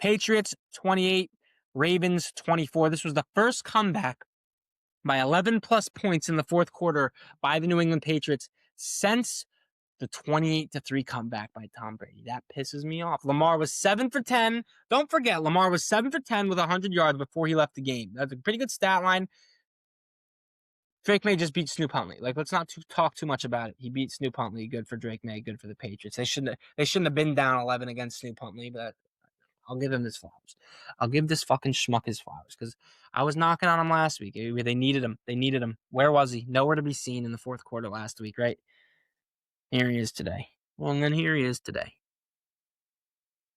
Patriots 28, Ravens 24. This was the first comeback by 11 plus points in the fourth quarter by the New England Patriots since the 28-3 comeback by Tom Brady. That pisses me off. Lamar was 7 for 10. Don't forget, Lamar was 7 for 10 with 100 yards before he left the game. That's a pretty good stat line. Drake May just beat Snoop Huntley. Like, let's not talk too much about it. He beat Snoop Huntley. Good for Drake May. Good for the Patriots. They shouldn't have been down 11 against Snoop Huntley, but I'll give him his flowers. I'll give this fucking schmuck his flowers because I was knocking on him last week. They needed him. They needed him. Where was he? Nowhere to be seen in the fourth quarter last week, right? Here he is today. Well, and then here he is today.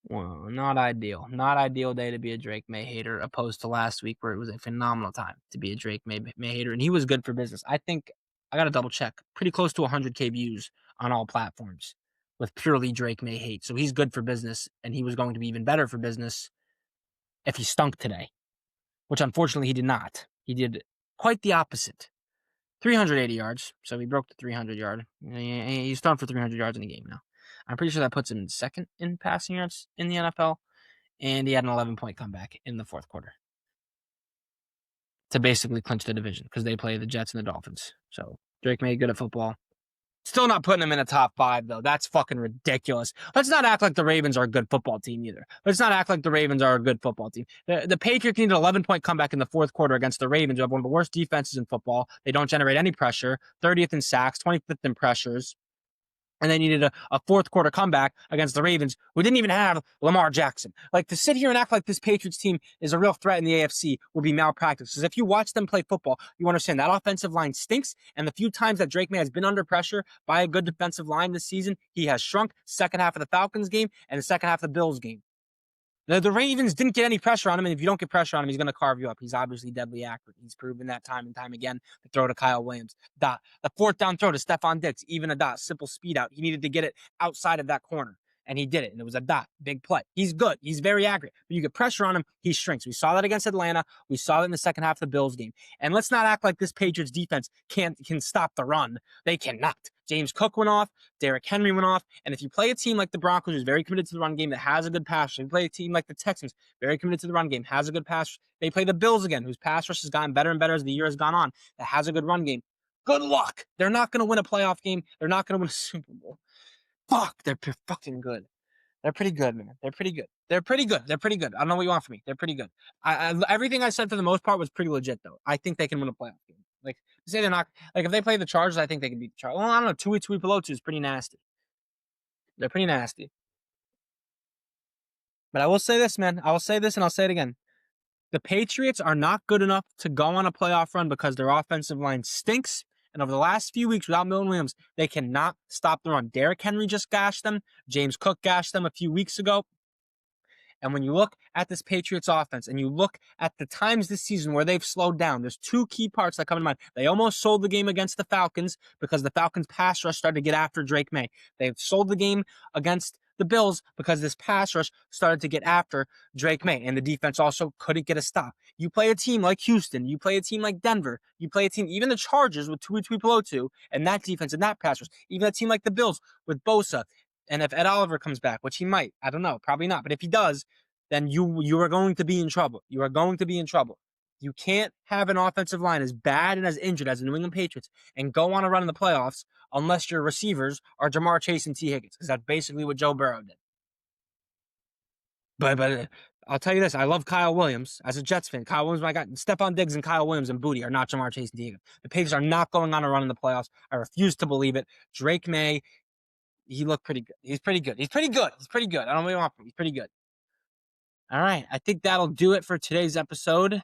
Well, not ideal. Not ideal day to be a Drake May hater, opposed to last week where it was a phenomenal time to be a Drake May hater, and he was good for business. I think I got to double check. Pretty close to 100K views on all platforms with purely Drake May hate. So he's good for business, and he was going to be even better for business if he stunk today, which unfortunately he did not. He did quite the opposite. 380 yards, so he broke the 300-yard. He's done for 300 yards in a game now. I'm pretty sure that puts him second in passing yards in the NFL, and he had an 11-point comeback in the fourth quarter to basically clinch the division because they play the Jets and the Dolphins. So Drake May good at football. Still not putting him in the top 5, though. That's fucking ridiculous. Let's not act like the Ravens are a good football team either. Let's not act like the Ravens are a good football team. The Patriots needed an 11-point comeback in the fourth quarter against the Ravens, who have one of the worst defenses in football. They don't generate any pressure. 30th in sacks, 25th in pressures. And they needed a fourth quarter comeback against the Ravens, who didn't even have Lamar Jackson. Like, to sit here and act like this Patriots team is a real threat in the AFC would be malpractice. Because if you watch them play football, you understand that offensive line stinks. And the few times that Drake May has been under pressure by a good defensive line this season, he has shrunk. Second half of the Falcons game and the second half of the Bills game. The Ravens didn't get any pressure on him, and if you don't get pressure on him, he's going to carve you up. He's obviously deadly accurate. He's proven that time and time again. The throw to Kyle Williams. The fourth down throw to Stephon Diggs, even a dot. Simple speed out. He needed to get it outside of that corner, and he did it, and it was a dot. Big play. He's good. He's very accurate. But you get pressure on him, he shrinks. We saw that against Atlanta. We saw that in the second half of the Bills game. And let's not act like this Patriots defense can stop the run. They cannot. James Cook went off. Derrick Henry went off. And if you play a team like the Broncos, who's very committed to the run game, that has a good pass rush, you play a team like the Texans, very committed to the run game, has a good pass rush. They play the Bills again, whose pass rush has gotten better and better as the year has gone on, that has a good run game. Good luck. They're not going to win a playoff game. They're not going to win a Super Bowl. Fuck, they're fucking good. They're pretty good, man. They're pretty good. They're pretty good. They're pretty good. I don't know what you want from me. They're pretty good. Everything I said for the most part was pretty legit, though. I think they can win a playoff game. Like, say they're not, like, if they play the Chargers, I think they can beat the Chargers. Well, I don't know. 2 below 2 is pretty nasty. They're pretty nasty. But I will say this, man. I will say this and I'll say it again. The Patriots are not good enough to go on a playoff run because their offensive line stinks. And over the last few weeks without Milton Williams, they cannot stop the run. Derrick Henry just gashed them. James Cook gashed them a few weeks ago. And when you look at this Patriots offense and you look at the times this season where they've slowed down, there's two key parts that come to mind. They almost sold the game against the Falcons because the Falcons pass rush started to get after Drake May. They've sold the game against the Bills because this pass rush started to get after Drake May, and the defense also couldn't get a stop. You play a team like Houston, you play a team like Denver, you play a team, even the Chargers with 2 below 2, and that defense and that pass rush, even a team like the Bills with Bosa. And if Ed Oliver comes back, which he might, I don't know, probably not. But if he does, then you are going to be in trouble. You are going to be in trouble. You can't have an offensive line as bad and as injured as the New England Patriots and go on a run in the playoffs unless your receivers are Jamar Chase and T. Higgins, because that's basically what Joe Burrow did. But I'll tell you this. I love Kyle Williams. As a Jets fan, Kyle Williams, my guy, Stephon Diggs and Kyle Williams and Booty are not Jamar Chase and T. Higgins. The Patriots are not going on a run in the playoffs. I refuse to believe it. Drake May, he looked pretty good. He's pretty good. He's pretty good. He's pretty good. I don't know what you want from him. He's pretty good. All right. I think that'll do it for today's episode.